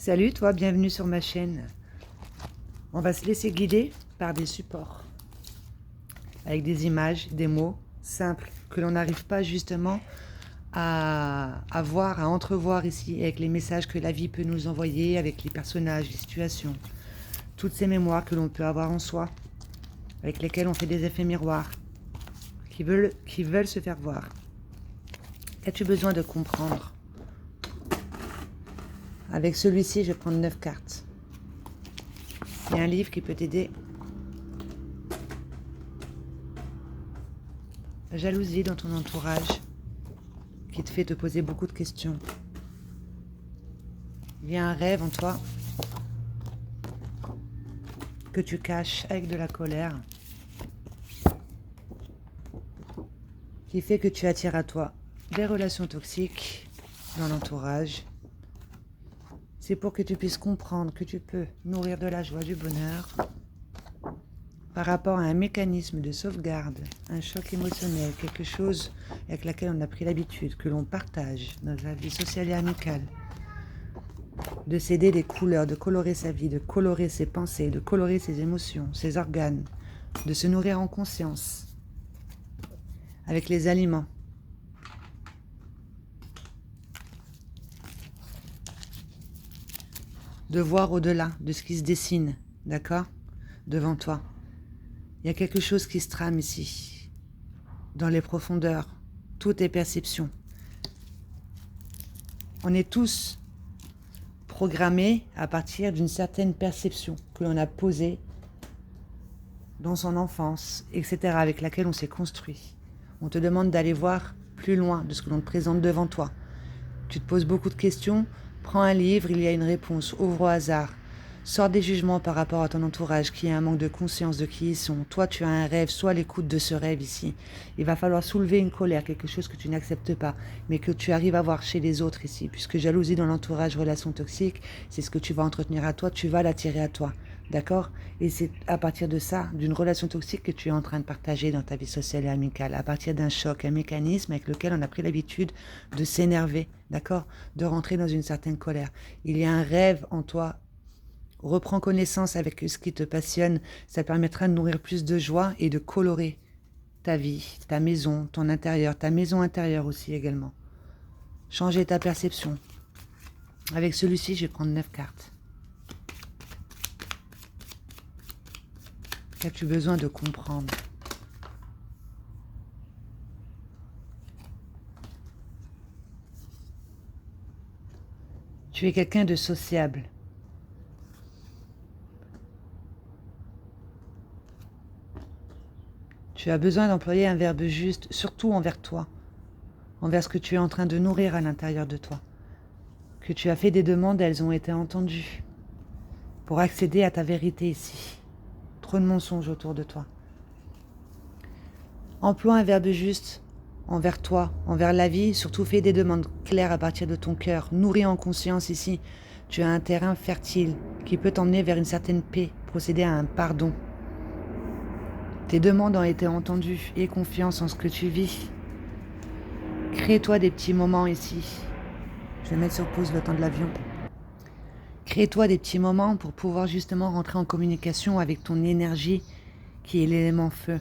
Salut toi, bienvenue sur ma chaîne. On va se laisser guider par des supports, avec des images, des mots simples que l'on n'arrive pas justement à voir, à entrevoir ici, avec les messages que la vie peut nous envoyer, avec les personnages, les situations, toutes ces mémoires que l'on peut avoir en soi, avec lesquelles on fait des effets miroirs, qui veulent se faire voir. Qu'as-tu besoin de comprendre? Avec celui-ci, je vais prendre 9 cartes. Il y a un livre qui peut t'aider. La jalousie dans ton entourage, qui te fait te poser beaucoup de questions. Il y a un rêve en toi que tu caches avec de la colère, qui fait que tu attires à toi des relations toxiques dans l'entourage. C'est pour que tu puisses comprendre que tu peux nourrir de la joie, du bonheur, par rapport à un mécanisme de sauvegarde, un choc émotionnel, quelque chose avec laquelle on a pris l'habitude, que l'on partage dans la vie sociale et amicale, de céder des couleurs, de colorer sa vie, de colorer ses pensées, de colorer ses émotions, ses organes, de se nourrir en conscience, avec les aliments. De voir au-delà de ce qui se dessine, d'accord, devant toi. Il y a quelque chose qui se trame ici, dans les profondeurs. Tout est perception. On est tous programmés à partir d'une certaine perception que l'on a posée dans son enfance, etc., avec laquelle on s'est construit. On te demande d'aller voir plus loin de ce que l'on te présente devant toi. Tu te poses beaucoup de questions, prends un livre, il y a une réponse, ouvre au hasard. Sors des jugements par rapport à ton entourage qui a un manque de conscience de qui ils sont. Toi, tu as un rêve, sois à l'écoute de ce rêve ici. Il va falloir soulever une colère, quelque chose que tu n'acceptes pas, mais que tu arrives à voir chez les autres ici. Puisque jalousie dans l'entourage, relation toxique, c'est ce que tu vas entretenir à toi, tu vas l'attirer à toi. D'accord? Et c'est à partir de ça, d'une relation toxique que tu es en train de partager dans ta vie sociale et amicale, à partir d'un choc, un mécanisme avec lequel on a pris l'habitude de s'énerver, d'accord? De rentrer dans une certaine colère. Il y a un rêve en toi. Reprends connaissance avec ce qui te passionne, ça permettra de nourrir plus de joie et de colorer ta vie, ta maison, ton intérieur, ta maison intérieure aussi également. Changer ta perception. Avec celui-ci, je vais prendre 9 cartes. Qu'as-tu besoin de comprendre? Tu es quelqu'un de sociable. Tu as besoin d'employer un verbe juste, surtout envers toi, envers ce que tu es en train de nourrir à l'intérieur de toi. Que tu as fait des demandes, elles ont été entendues. Pour accéder à ta vérité ici. Trop de mensonges autour de toi. Emploie un verbe juste envers toi, envers la vie, surtout fais des demandes claires à partir de ton cœur. Nourris en conscience ici. Tu as un terrain fertile qui peut t'emmener vers une certaine paix, procéder à un pardon. Tes demandes ont été entendues. Aie confiance en ce que tu vis. Crée-toi des petits moments ici. Je vais mettre sur pause le temps de l'avion. Crée-toi des petits moments pour pouvoir justement rentrer en communication avec ton énergie qui est l'élément feu,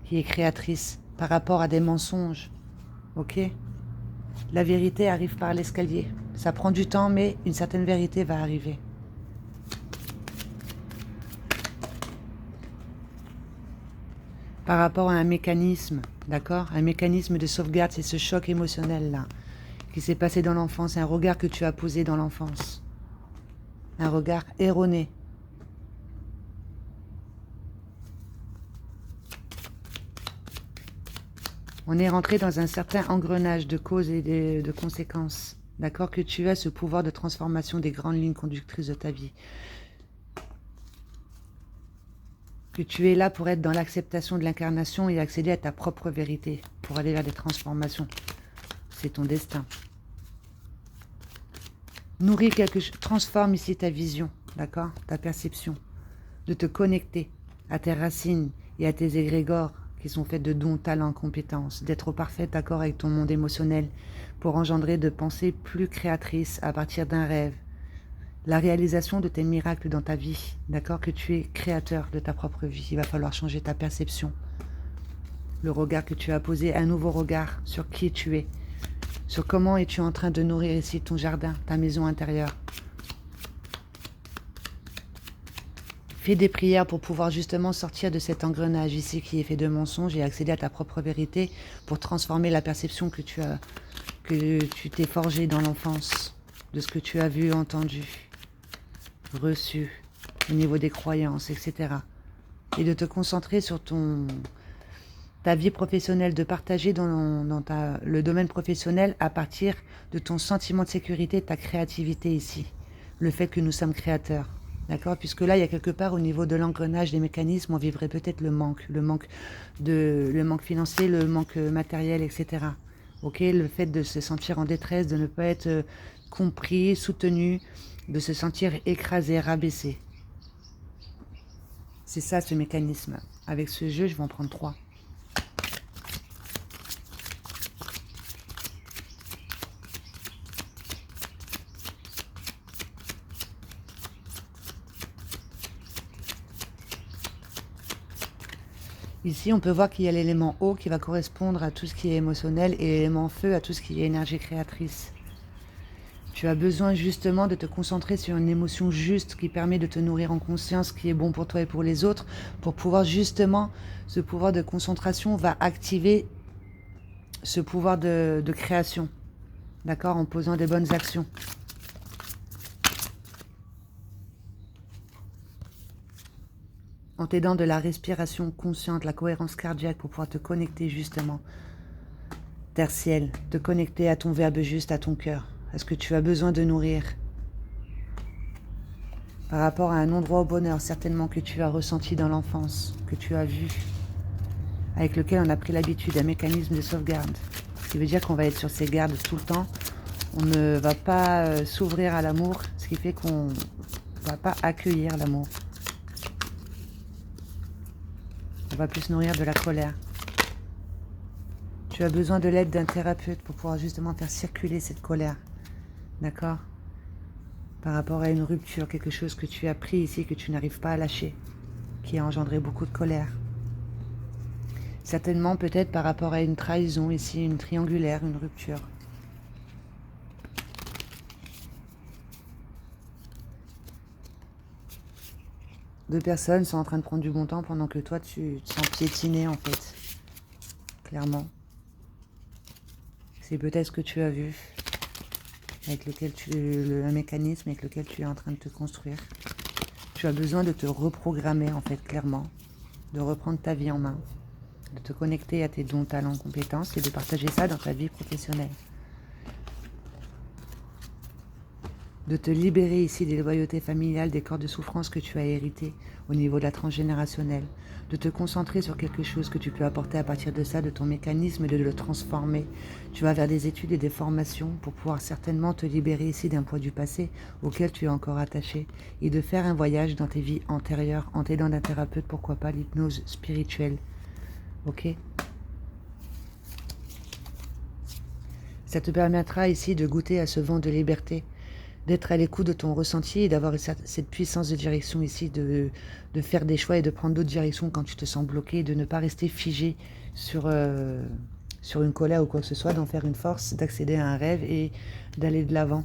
qui est créatrice par rapport à des mensonges. Ok? La vérité arrive par l'escalier. Ça prend du temps, mais une certaine vérité va arriver. Par rapport à un mécanisme, d'accord? Un mécanisme de sauvegarde, c'est ce choc émotionnel-là qui s'est passé dans l'enfance, un regard que tu as posé dans l'enfance. Un regard erroné. On est rentré dans un certain engrenage de causes et de conséquences. D'accord? Que tu as ce pouvoir de transformation des grandes lignes conductrices de ta vie. Que tu es là pour être dans l'acceptation de l'incarnation et accéder à ta propre vérité, pour aller vers des transformations. C'est ton destin. Nourris quelque chose, transforme ici ta vision, d'accord? Ta perception. De te connecter à tes racines et à tes égrégores qui sont faites de dons, talents, compétences, d'être au parfait accord avec ton monde émotionnel pour engendrer de pensées plus créatrices à partir d'un rêve. La réalisation de tes miracles dans ta vie, d'accord, que tu es créateur de ta propre vie. Il va falloir changer ta perception. Le regard que tu as posé, un nouveau regard sur qui tu es, sur comment es-tu en train de nourrir ici ton jardin, ta maison intérieure. Fais des prières pour pouvoir justement sortir de cet engrenage ici qui est fait de mensonges et accéder à ta propre vérité pour transformer la perception que tu t'es forgée dans l'enfance, de ce que tu as vu, entendu, reçu, au niveau des croyances, etc. Et de te concentrer sur ta vie professionnelle, de partager dans le domaine professionnel à partir de ton sentiment de sécurité, de ta créativité ici, le fait que nous sommes créateurs. D'accord? Puisque là, il y a quelque part au niveau de l'engrenage des mécanismes, on vivrait peut-être le manque financier, le manque matériel, etc. Ok? Le fait de se sentir en détresse, de ne pas être compris, soutenu, de se sentir écrasé, rabaissé. C'est ça ce mécanisme. Avec ce jeu, je vais en prendre 3. Ici, on peut voir qu'il y a l'élément eau qui va correspondre à tout ce qui est émotionnel et l'élément feu à tout ce qui est énergie créatrice. Tu as besoin justement de te concentrer sur une émotion juste qui permet de te nourrir en conscience, qui est bon pour toi et pour les autres, pour pouvoir justement, ce pouvoir de concentration va activer ce pouvoir de création, d'accord, en posant des bonnes actions. En t'aidant de la respiration consciente, la cohérence cardiaque pour pouvoir te connecter justement, terre ciel, te connecter à ton verbe juste, à ton cœur, à ce que tu as besoin de nourrir. Par rapport à un endroit au bonheur, certainement que tu as ressenti dans l'enfance, que tu as vu, avec lequel on a pris l'habitude, un mécanisme de sauvegarde. Ce qui veut dire qu'on va être sur ses gardes tout le temps. On ne va pas s'ouvrir à l'amour, ce qui fait qu'on ne va pas accueillir l'amour. On va plus nourrir de la colère. Tu as besoin de l'aide d'un thérapeute pour pouvoir justement faire circuler cette colère. D'accord? Par rapport à une rupture, quelque chose que tu as pris ici, que tu n'arrives pas à lâcher, qui a engendré beaucoup de colère. Certainement peut-être par rapport à une trahison ici, une triangulaire, une rupture. Deux personnes sont en train de prendre du bon temps pendant que toi tu te sens piétiné en fait. Clairement. C'est peut-être ce que tu as vu, avec lequel un mécanisme avec lequel tu es en train de te construire. Tu as besoin de te reprogrammer en fait, clairement, de reprendre ta vie en main, de te connecter à tes dons, talents, compétences et de partager ça dans ta vie professionnelle. De te libérer ici des loyautés familiales, des corps de souffrance que tu as hérités au niveau de la transgénérationnelle, de te concentrer sur quelque chose que tu peux apporter à partir de ça, de ton mécanisme, et de le transformer. Tu vas vers des études et des formations pour pouvoir certainement te libérer ici d'un poids du passé auquel tu es encore attaché et de faire un voyage dans tes vies antérieures en t'aidant d'un thérapeute, pourquoi pas l'hypnose spirituelle. Ok ? Ça te permettra ici de goûter à ce vent de liberté, d'être à l'écoute de ton ressenti et d'avoir cette puissance de direction ici, de faire des choix et de prendre d'autres directions quand tu te sens bloqué, de ne pas rester figé sur une colère ou quoi que ce soit, d'en faire une force, d'accéder à un rêve et d'aller de l'avant.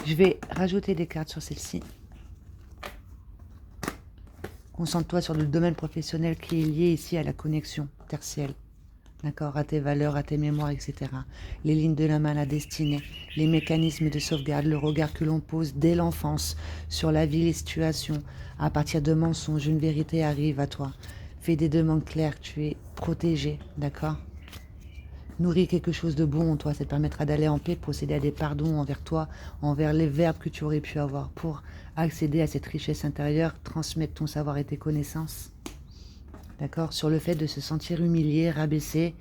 Je vais rajouter des cartes sur celle-ci. Concentre-toi sur le domaine professionnel qui est lié ici à la connexion tertielle. D'accord, à tes valeurs, à tes mémoires, etc. Les lignes de la main, la destinée, les mécanismes de sauvegarde, le regard que l'on pose dès l'enfance sur la vie, les situations. À partir de mensonges, une vérité arrive à toi. Fais des demandes claires, tu es protégé, d'accord? Nourris quelque chose de bon en toi, ça te permettra d'aller en paix, de procéder à des pardons envers toi, envers les verbes que tu aurais pu avoir pour accéder à cette richesse intérieure, transmettre ton savoir et tes connaissances. D'accord? Sur le fait de se sentir humilié, rabaissé,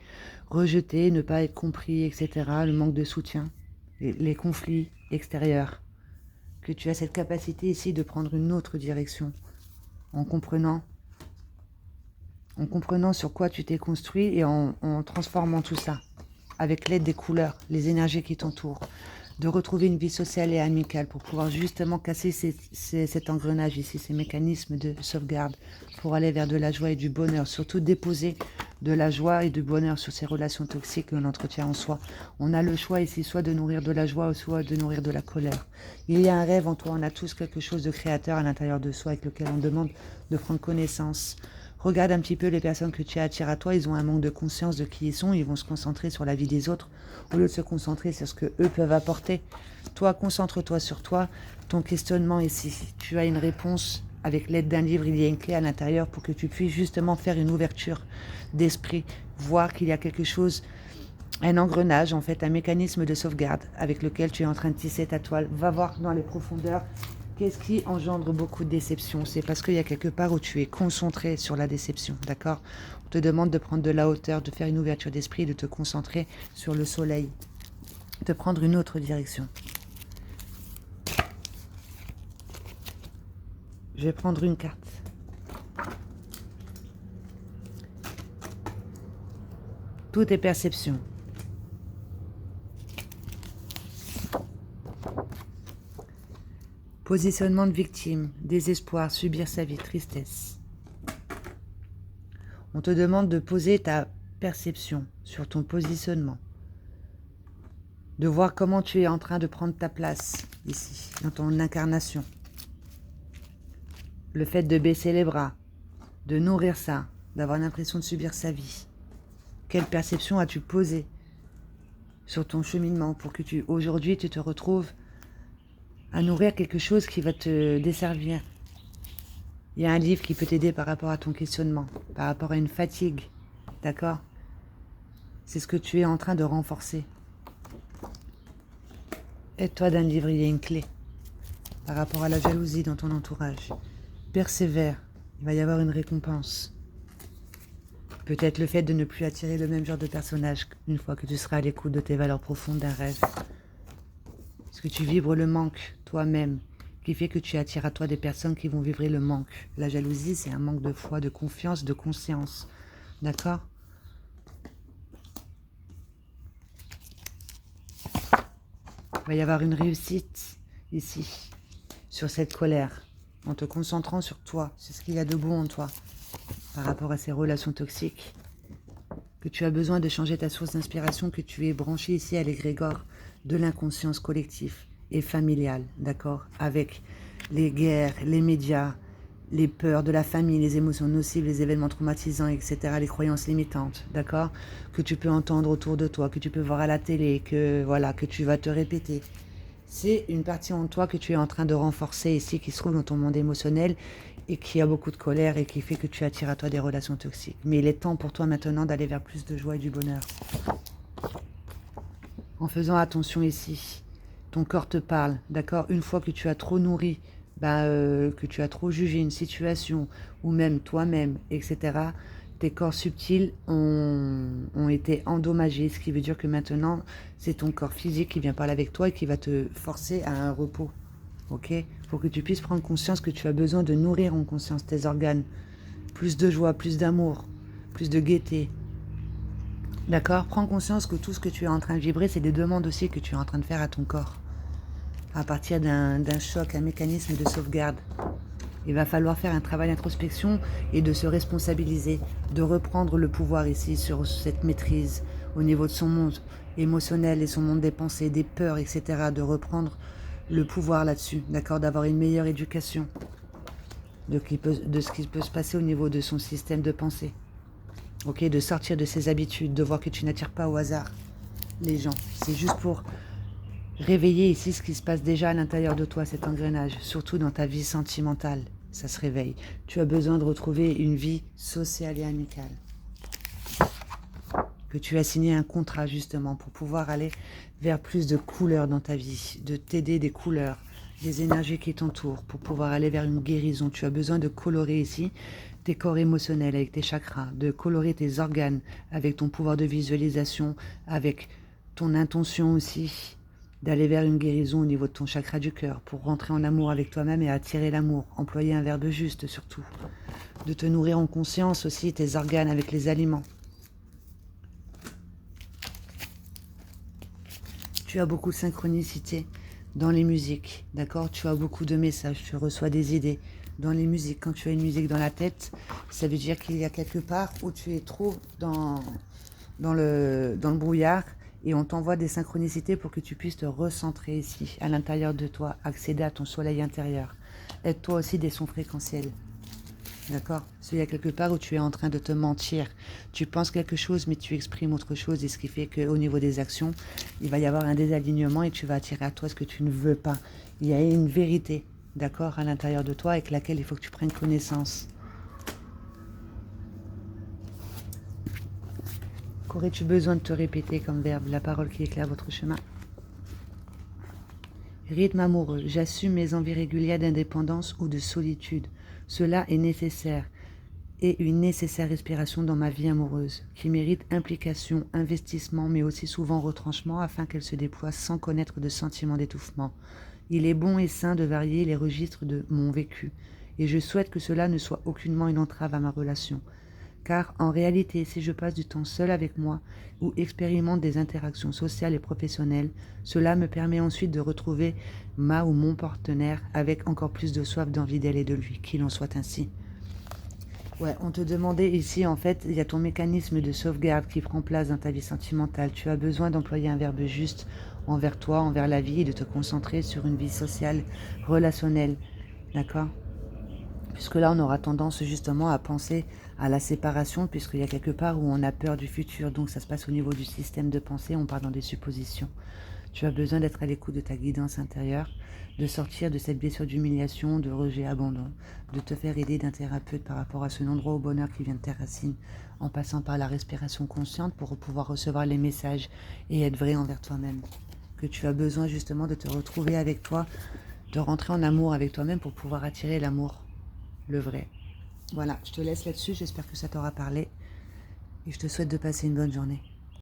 rejeté, ne pas être compris, etc. Le manque de soutien, les conflits extérieurs que tu as cette capacité ici de prendre une autre direction en comprenant sur quoi tu t'es construit et en transformant tout ça avec l'aide des couleurs, les énergies qui t'entourent, de retrouver une vie sociale et amicale pour pouvoir justement casser cet engrenage ici, ces mécanismes de sauvegarde pour aller vers de la joie et du bonheur, surtout déposer de la joie et du bonheur sur ces relations toxiques que l'on entretient en soi. On a le choix ici, soit de nourrir de la joie ou soit de nourrir de la colère. Il y a un rêve en toi, on a tous quelque chose de créateur à l'intérieur de soi avec lequel on demande de prendre connaissance. Regarde un petit peu les personnes que tu attires à toi, ils ont un manque de conscience de qui ils sont, ils vont se concentrer sur la vie des autres au lieu de se concentrer sur ce que eux peuvent apporter. Toi, concentre-toi sur toi, ton questionnement ici. Tu as une réponse avec l'aide d'un livre, il y a une clé à l'intérieur pour que tu puisses justement faire une ouverture d'esprit, voir qu'il y a quelque chose, un engrenage en fait, un mécanisme de sauvegarde avec lequel tu es en train de tisser ta toile. Va voir dans les profondeurs. Qu'est-ce qui engendre beaucoup de déception? C'est parce qu'il y a quelque part où tu es concentré sur la déception, d'accord? On te demande de prendre de la hauteur, de faire une ouverture d'esprit, de te concentrer sur le soleil, de prendre une autre direction. Je vais prendre une carte. Tout est perception. Positionnement de victime, désespoir, subir sa vie, tristesse. On te demande de poser ta perception sur ton positionnement. De voir comment tu es en train de prendre ta place ici, dans ton incarnation. Le fait de baisser les bras, de nourrir ça, d'avoir l'impression de subir sa vie. Quelle perception as-tu posée sur ton cheminement pour que aujourd'hui tu te retrouves à nourrir quelque chose qui va te desservir? Il y a un livre qui peut t'aider par rapport à ton questionnement, par rapport à une fatigue, d'accord? C'est ce que tu es en train de renforcer. Aide-toi d'un livre, il y a une clé par rapport à la jalousie dans ton entourage. Persévère, il va y avoir une récompense. Peut-être le fait de ne plus attirer le même genre de personnage une fois que tu seras à l'écoute de tes valeurs profondes d'un rêve. Est-ce que tu vibres le manque toi-même, qui fait que tu attires à toi des personnes qui vont vibrer le manque? La jalousie, c'est un manque de foi, de confiance, de conscience. D'accord? Il va y avoir une réussite ici, sur cette colère, en te concentrant sur toi, sur ce qu'il y a de bon en toi, par rapport à ces relations toxiques, que tu as besoin de changer ta source d'inspiration, que tu es branché ici à l'égrégore de l'inconscience collective et familiale, d'accord? Avec les guerres, les médias, les peurs de la famille, les émotions nocives, les événements traumatisants, etc., les croyances limitantes, d'accord? Que tu peux entendre autour de toi, que tu peux voir à la télé, que voilà, que tu vas te répéter. C'est une partie en toi que tu es en train de renforcer ici, qui se trouve dans ton monde émotionnel et qui a beaucoup de colère et qui fait que tu attires à toi des relations toxiques. Mais il est temps pour toi maintenant d'aller vers plus de joie et du bonheur. En faisant attention ici, ton corps te parle, d'accord? Une fois que tu as trop nourri, que tu as trop jugé une situation, ou même toi-même, etc., tes corps subtils ont été endommagés, ce qui veut dire que maintenant, c'est ton corps physique qui vient parler avec toi et qui va te forcer à un repos, ok? Pour que tu puisses prendre conscience que tu as besoin de nourrir en conscience tes organes. Plus de joie, plus d'amour, plus de gaieté. D'accord? Prends conscience que tout ce que tu es en train de vibrer, c'est des demandes aussi que tu es en train de faire à ton corps. À partir d'un choc, un mécanisme de sauvegarde. Il va falloir faire un travail d'introspection et de se responsabiliser, de reprendre le pouvoir ici sur cette maîtrise au niveau de son monde émotionnel et son monde des pensées, des peurs, etc. De reprendre le pouvoir là-dessus, d'accord? D'avoir une meilleure éducation de ce qui peut se passer au niveau de son système de pensée. Ok, de sortir de ses habitudes, de voir que tu n'attires pas au hasard les gens. C'est juste pour réveiller ici ce qui se passe déjà à l'intérieur de toi, cet engrenage, surtout dans ta vie sentimentale. Ça se réveille. Tu as besoin de retrouver une vie sociale et amicale. Que tu as signé un contrat justement pour pouvoir aller vers plus de couleurs dans ta vie, de t'aider des couleurs, des énergies qui t'entourent, pour pouvoir aller vers une guérison. Tu as besoin de colorer ici tes corps émotionnels avec tes chakras, de colorer tes organes avec ton pouvoir de visualisation, avec ton intention aussi, d'aller vers une guérison au niveau de ton chakra du cœur, pour rentrer en amour avec toi-même et attirer l'amour, employer un verbe juste surtout, de te nourrir en conscience aussi, tes organes avec les aliments. Tu as beaucoup de synchronicité dans les musiques, d'accord? Tu as beaucoup de messages, tu reçois des idées dans les musiques. Quand tu as une musique dans la tête, ça veut dire qu'il y a quelque part où tu es trop dans le brouillard et on t'envoie des synchronicités pour que tu puisses te recentrer ici, à l'intérieur de toi, accéder à ton soleil intérieur. Être toi aussi des sons fréquentiels. D'accord? Parce qu'il y a quelque part où tu es en train de te mentir. Tu penses quelque chose, mais tu exprimes autre chose. Et ce qui fait qu'au niveau des actions, il va y avoir un désalignement et tu vas attirer à toi ce que tu ne veux pas. Il y a une vérité, d'accord, à l'intérieur de toi avec laquelle il faut que tu prennes connaissance. Qu'aurais-tu besoin de te répéter comme verbe? La parole qui éclaire votre chemin. Rythme amoureux. J'assume mes envies régulières d'indépendance ou de solitude. Cela est nécessaire. Et une nécessaire respiration dans ma vie amoureuse, qui mérite implication, investissement, mais aussi souvent retranchement, afin qu'elle se déploie sans connaître de sentiment d'étouffement. Il est bon et sain de varier les registres de mon vécu, et je souhaite que cela ne soit aucunement une entrave à ma relation. Car en réalité, si je passe du temps seul avec moi, ou expérimente des interactions sociales et professionnelles, cela me permet ensuite de retrouver ma ou mon partenaire avec encore plus de soif d'envie d'elle et de lui, qu'il en soit ainsi. Ouais, on te demandait ici, en fait, il y a ton mécanisme de sauvegarde qui prend place dans ta vie sentimentale. Tu as besoin d'employer un verbe juste envers toi, envers la vie, et de te concentrer sur une vie sociale, relationnelle. D'accord? Puisque là, on aura tendance justement à penser à la séparation, puisqu'il y a quelque part où on a peur du futur. Donc ça se passe au niveau du système de pensée, on part dans des suppositions. Tu as besoin d'être à l'écoute de ta guidance intérieure, de sortir de cette blessure d'humiliation, de rejet, abandon, de te faire aider d'un thérapeute par rapport à ce non-droit au bonheur qui vient de tes racines, en passant par la respiration consciente pour pouvoir recevoir les messages et être vrai envers toi-même. Que tu as besoin justement de te retrouver avec toi, de rentrer en amour avec toi-même pour pouvoir attirer l'amour, le vrai. Voilà, je te laisse là-dessus, j'espère que ça t'aura parlé et je te souhaite de passer une bonne journée.